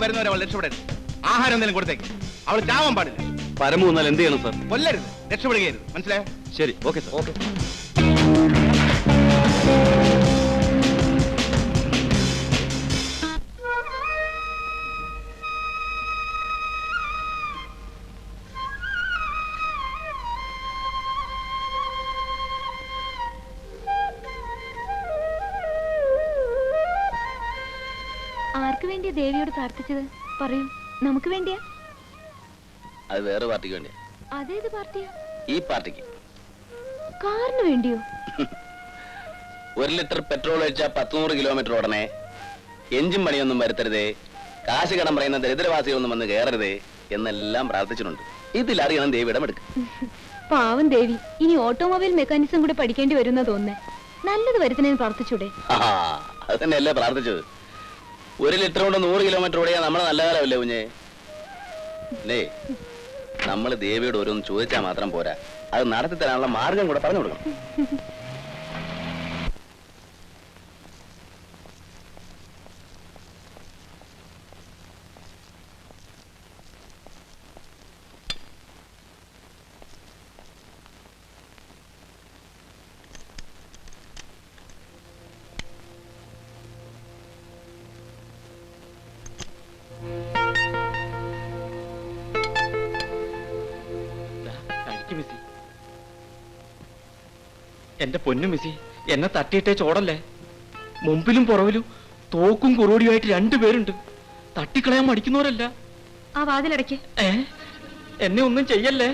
വരുന്നവരെ അവൾ രക്ഷപ്പെടരുത്. ആഹാരം എന്തെങ്കിലും കൊടുത്തേക്ക്. അവൾ ചാവാൻ പാടില്ല. പരമു എന്നാൽ എന്ത് ചെയ്യണം സാർ? കൊല്ലരുത്, രക്ഷപ്പെടുകയരുത്. മനസ്സിലായോ? ശരി, ഓക്കെ സാർ. ഓക്കെ. ആർക്ക് വേണ്ടിയാ ദേവിയോട് പ്രാർത്ഥിച്ചത്? പറയൂ. നമുക്ക് വേണ്ടിയാ? അത് വേറെ പാർട്ടിക്ക് വേണ്ടിയാ. അതേത് പാർട്ടിയാ? ഈ പാർട്ടിക്ക്. കാറിന് വേണ്ടിയോ? 1 ലിറ്റർ പെട്രോൾ ഒഴിച്ചാൽ 100 കിലോമീറ്റർ ഓടണേ, എഞ്ചിൻ പണിയൊന്നും വരുത്തരുതേ, കാശ് കടം പറയുന്ന ദരിദ്രവാസികളൊന്നും വന്ന് കയറരുതേ എന്നെല്ലാം പ്രാർത്ഥിച്ചിട്ടുണ്ട്. ഇതിലറിയണം ദേവി ഇടമെടുക്കും. പാവം ദേവി ഇനി ഓട്ടോമൊബൈൽ മെക്കാനിസം കൂടെ പഠിക്കേണ്ടി വരുന്ന തോന്നുന്നേ. നല്ലത് വരുത്തണേന്ന് പ്രാർത്ഥിച്ചൂടെ? അത് തന്നെയല്ലേ പ്രാർത്ഥിച്ചത്. 1 ലിറ്റർ കൊണ്ട് 100 കിലോമീറ്റർ ഓടിയാൽ നമ്മളെ നല്ല കാലമല്ലേ കുഞ്ഞേ? അല്ലേ? നമ്മൾ ദേവിയോട് ഓരോന്ന് ചോദിച്ചാൽ മാത്രം പോരാ, അത് നടത്തി തരാനുള്ള മാർഗം കൂടെ പറഞ്ഞു കൊടുക്കണം. എന്റെ പൊന്നു മിസി, എന്നെ തട്ടിയിട്ടേ ചോടല്ലേ. മുമ്പിലും പുറവിലും തോക്കും കുറുവടിയുമായിട്ട് 2 പേരുണ്ട്. തട്ടിക്കളയാൻ മടിക്കുന്നവരല്ല. ആ വാതിലടയ്ക്ക്. എന്നെ ഒന്നും ചെയ്യല്ലേ.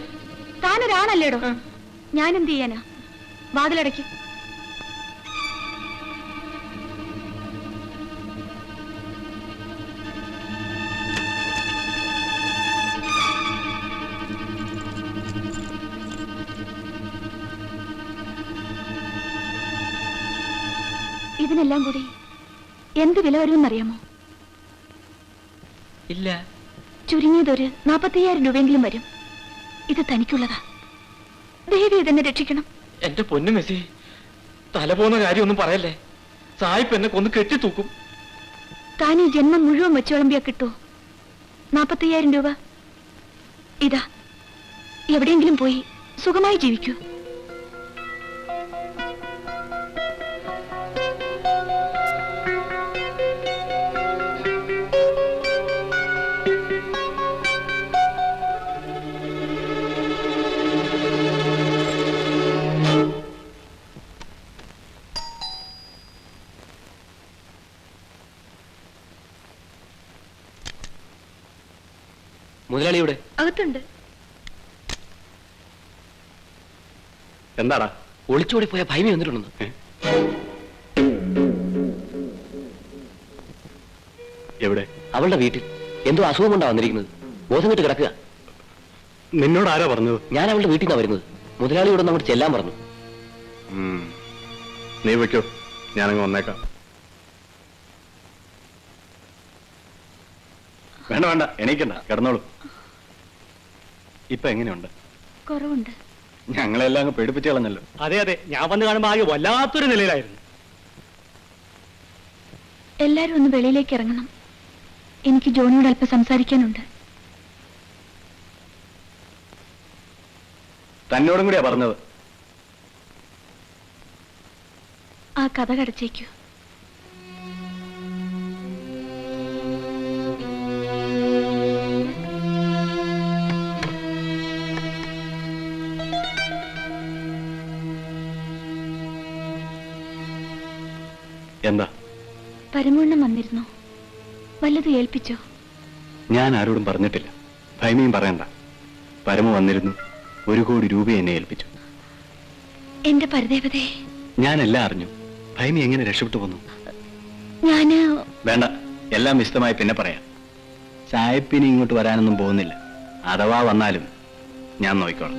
താനൊരാണല്ലേടോ, ഞാൻ എന്ത് ചെയ്യാനാ? വാതിലടയ്ക്ക്. ഇതിനെല്ലാം കൂടി എന്ത് വില വരുമെന്നറിയാമോ? ഇല്ല. ചുരുങ്ങിയതൊരു 45,000 രൂപയെങ്കിലും വരും. ഇത് തനിക്കുള്ളതാ. ദേവി ഇതെന്നെ രക്ഷിക്കണം. എന്റെ പൊന്നു മെസ്സി, തല പോന്ന കാര്യമൊന്നും പറയല്ലേ. സായിപ്പ് എന്നെ കൊന്ന് കെട്ടിത്തൂക്കും. താൻ ഈ ജന്മം മുഴുവൻ വെച്ച് വിളമ്പിയാ കിട്ടുമോ? 45,000 രൂപ ഇതാ. എവിടെയെങ്കിലും പോയി സുഖമായി ജീവിക്കൂ. മുതലാളിയുടെ അകത്തുണ്ട്. എന്താടാ? ഒളിച്ചോടി പോയ ഭൈമി വന്നിട്ടുണ്ടെന്ന്. എവിടെ? അവളുടെ വീട്ടിൽ. എന്തോ അസുഖം കൊണ്ടാ വന്നിരിക്കുന്നത്. ബോധം കെട്ട് കിടക്കുക. നിന്നോട് ആരാ പറഞ്ഞത്? ഞാൻ അവളുടെ വീട്ടിൽ നിന്നാ വരുന്നത്. മുതലാളിയോട് അങ്ങോട്ട് ചെല്ലാൻ പറഞ്ഞു. നീ വെക്കോ, ഞാനങ്ങ് വന്നേക്കാം. വേണ്ട വേണ്ട, എണീക്കണ്ട, കിടന്നോളൂ. ഇപ്പൊ എങ്ങനെയുണ്ട്? കുറവുണ്ട്. ഞങ്ങളെല്ലാം അങ്ങ് പേടിപ്പിച്ചു കളഞ്ഞല്ലോ. അതെ അതെ, ഞാൻ വന്ന് കാണുമ്പോൾ ആകെ വല്ലാത്തൊരു നിലയിലായിരുന്നു. എല്ലാരും ഒന്ന് വെളിയിലേക്ക് ഇറങ്ങണം. എനിക്ക് ജോണിയോട് അല്പം സംസാരിക്കാനുണ്ട്. തന്നോടും കൂടിയാ പറഞ്ഞത്. ആ കഥ കടച്ചേക്കൂ. എന്താ? പരമൂണ്ണം വന്നിരുന്നോ? വല്ലതും ഏൽപ്പിച്ചോ? ഞാൻ ആരോടും പറഞ്ഞിട്ടില്ല. ഭൈമിയും പറയണ്ട. പരമു വന്നിരുന്നു. 1 കോടി രൂപ എന്നെ ഏൽപ്പിച്ചു. എന്റെ പരദേവതേ, ഞാനെല്ലാം അറിഞ്ഞു. ഭൈമി എങ്ങനെ രക്ഷപ്പെട്ടു പോന്നു? ഞാന് വേണ്ട, എല്ലാം വിശദമായി പിന്നെ പറയാം. സായിപ്പിനി ഇങ്ങോട്ട് വരാനൊന്നും പോകുന്നില്ല. അഥവാ വന്നാലും ഞാൻ നോക്കിക്കോളാം.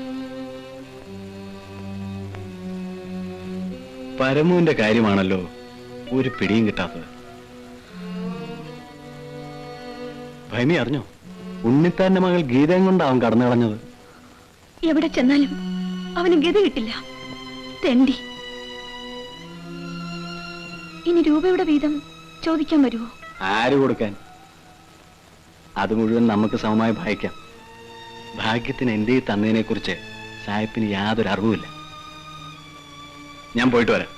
പരമുവിന്റെ കാര്യമാണല്ലോ ഒരു പിടിയും കിട്ടാത്തത്. ഭൈമി അറിഞ്ഞോ? ഉണ്ണിത്താന്റെ മകൾ ഗീതയും കൊണ്ടാവും കടന്നു കളഞ്ഞത്. എവിടെ ചെന്നാലും അവന് ഗതി കിട്ടില്ല. തെണ്ടി. ഇനി രൂപയുടെ വീതം ചോദിക്കാൻ വരുമോ? ആര് കൊടുക്കാൻ? അത് മുഴുവൻ നമുക്ക് സമമായി ഭാഗിക്കാം. ഭാഗ്യത്തിന് എന്റെ തന്നതിനെ കുറിച്ച് സാഹിബിന് യാതൊരു അറിവുമില്ല. ഞാൻ പോയിട്ട് വരാം.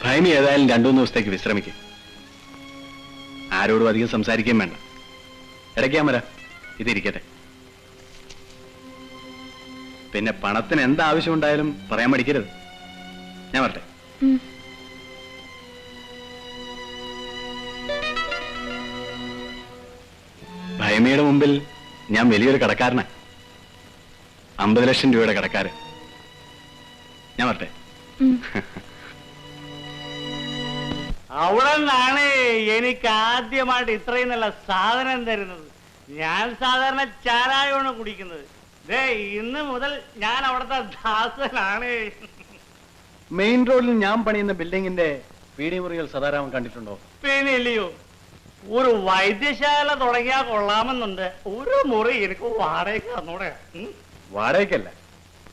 ഭൈമി ഏതായാലും 2-3 ദിവസത്തേക്ക് വിശ്രമിക്കും. ആരോടും അധികം സംസാരിക്കുകയും വേണ്ട. ഇടയ്ക്ക് ഞാൻ വരാം. ഇതിരിക്കട്ടെ. പിന്നെ പണത്തിന് എന്താവശ്യമുണ്ടായാലും പറയാൻ മടിക്കരുത്. ഞാൻ വരട്ടെ. ഭൈമിയുടെ മുമ്പിൽ ഞാൻ വലിയൊരു കടക്കാരനാണ്. 50 ലക്ഷം രൂപയുടെ കടക്കാരൻ. ഞാൻ വരട്ടെ. അവിടെ നിന്നാണ് എനിക്ക് ആദ്യമായിട്ട് ഇത്രയും നല്ല സാധനം തരുന്നത്. ഞാൻ സാധാരണ ചാരായമാണ് കുടിക്കുന്നത്. ഇന്ന് മുതൽ ഞാൻ അവിടുത്തെ ദാസനാണ്. മെയിൻ റോഡിൽ ഞാൻ പണിയുന്ന ബിൽഡിങ്ങിന്റെ പീടിമുറികൾ സദാരാമൻ കണ്ടിട്ടുണ്ടോ? പിന്നെ ഇല്ലയോ, ഒരു വൈദ്യശാല തുടങ്ങിയാൽ കൊള്ളാമെന്നുണ്ട്. ഒരു മുറി എനിക്ക് വാടകയ്ക്ക് തന്നൂടെ? വാടകയ്ക്കല്ല,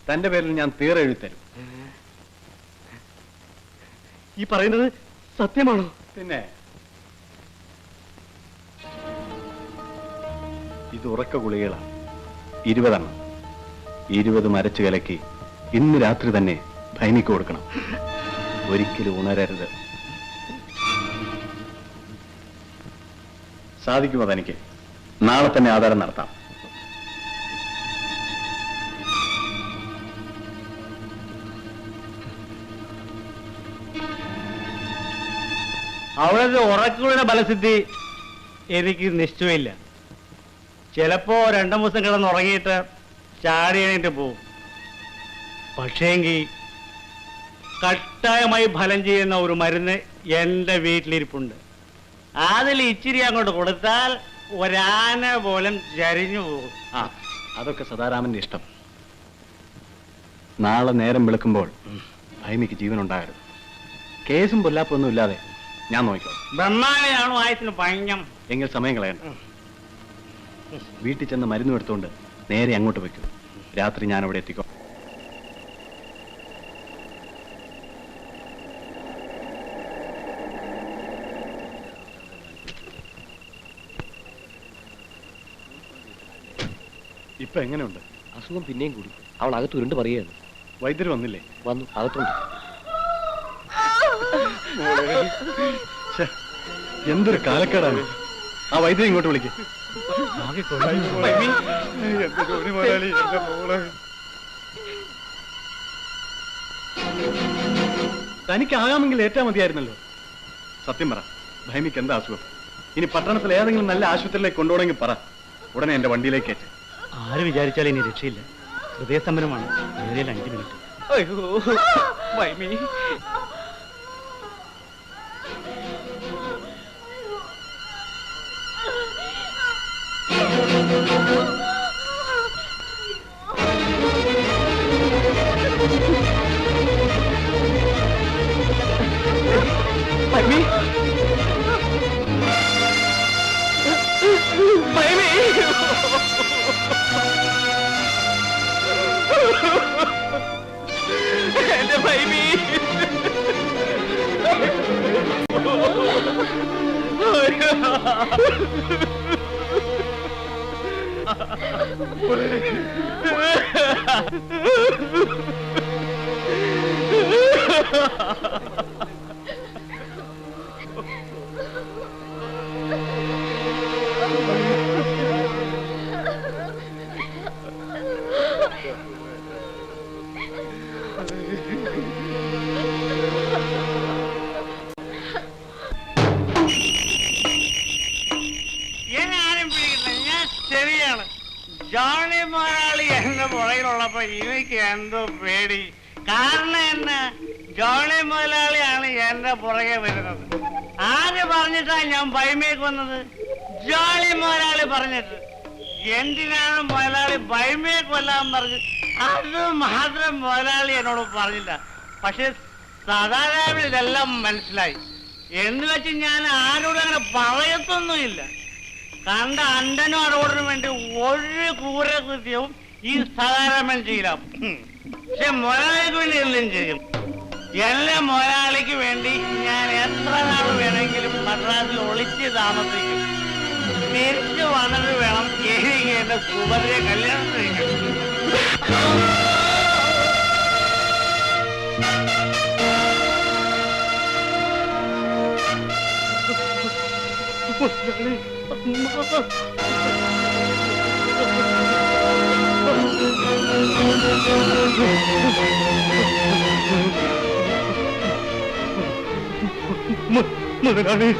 തന്റെ പേരിൽ ഞാൻ തീർ എഴുതരും. ഈ പറയുന്നത് സത്യമാണോ? പിന്നെ ഇത് ഉറക്ക ഗുളികളാണ്. 20 എണ്ണം. 20 മരച്ചു കലക്കി ഇന്ന് രാത്രി തന്നെ ഭൈമിക്ക് കൊടുക്കണം. ഒരിക്കലും ഉണരരുത്. സാധിക്കുമോ തനിക്ക്? നാളെ തന്നെ ആധാരം നടത്താം. അവിടുത്തെ ഉറക്കുകളുടെ ബലസിദ്ധി എനിക്ക് നിശ്ചയമില്ല. ചിലപ്പോ 2 ദിവസം കിടന്നുറങ്ങിയിട്ട് ചാടി എണീറ്റ് പോവും. പക്ഷേങ്കിൽ കട്ടായമായി ഫലം ചെയ്യുന്ന ഒരു മരുന്ന് എൻ്റെ വീട്ടിലിരിപ്പുണ്ട്. അതിൽ ഇച്ചിരി അങ്ങോട്ട് കൊടുത്താൽ ഒരാന പോലും ചരിഞ്ഞു പോകും. അതൊക്കെ സദാരാമന്റെ ഇഷ്ടം. നാളെ നേരം വെളുക്കുമ്പോൾ ഭൈമിക്ക് ജീവൻ ഉണ്ടാകരുത്. കേസും പൊല്ലാപ്പൊന്നും ഇല്ലാതെ ഞാൻ നോക്കിക്കോളാം. ബ്രഹ്മാവയാണോ ആയത്തിന് പഞ്ഞം? എങ്കിൽ സമയം കളയണ്ട. വീട്ടിൽ ചെന്ന് മരുന്ന് എടുത്തുകൊണ്ട് നേരെ അങ്ങോട്ട് വയ്ക്കും. രാത്രി ഞാൻ അവിടെ എത്തിക്കോ. ഇപ്പൊ എങ്ങനെയുണ്ട്? അസുഖം പിന്നെയും കൂടി. അവൾ അകത്ത് ഉരുണ്ട് പറയുകയാണ്. വൈദ്യർ വന്നില്ലേ? വന്നു, അകത്തുണ്ട്. എന്തൊരു കാലക്കേടാണ്. ആ വൈദ്യരെ ഇങ്ങോട്ട് വിളിക്കും. തനിക്കാകാമെങ്കിൽ ഏറ്റാ മതിയായിരുന്നല്ലോ. സത്യം പറ, ഭൈമിക്ക് എന്താ അസുഖം? ഇനി പട്ടണത്തിൽ ഏതെങ്കിലും നല്ല ആശുപത്രിയിലേക്ക് കൊണ്ടുപോകണമെങ്കിൽ പറ. ഉടനെ എന്റെ വണ്ടിയിലേക്ക് ഏറ്റ്. ആര് വിചാരിച്ചാലും ഇനി രക്ഷയില്ല. ഹൃദയസ്തംഭനമാണ്. 5 മിനിറ്റ്. ജോണി മുതലാളി എന്റെ പുറകിലുള്ളപ്പോ എനിക്ക് എന്തോ പേടി. കാരണം എന്നാ, ജോണി മുതലാളിയാണ് എന്റെ പുറകെ വരുന്നത്. ആര് പറഞ്ഞിട്ടാ ഞാൻ ഭൈമേക്ക് വന്നത്? ജോണി മുതലാളി പറഞ്ഞിട്ട്. എന്തിനാണ് മുതലാളി ഭൈമയെ കൊല്ലാൻ പറഞ്ഞത്? അത് മാത്രം മുതലാളി എന്നോട് പറഞ്ഞില്ല. പക്ഷെ സാധാരണ ഇതെല്ലാം മനസ്സിലായി. എന്ന് വെച്ച് ഞാൻ ആരോടും അങ്ങനെ പറയത്തൊന്നുമില്ല. കണ്ട അണ്ടനും അറോടിനും വേണ്ടി ഒരു ക്രൂരകൃത്യവും ഈ സാധാരണ ചെയ്യില്ല. പക്ഷെ മുതലാളിക്ക് വേണ്ടി എന്തും ചെയ്യും. എന്റെ മുതലാളിക്ക് വേണ്ടി ഞാൻ എത്ര നാൾ വേണമെങ്കിലും മദ്രാസിൽ ഒളിച്ച് താമസിക്കും. തിരിച്ചു വന്നിട്ട് വേണം എനിക്ക് എന്റെ സുഭദ്രയെ കല്യാണം കഴിക്കാൻ. മുതലാളി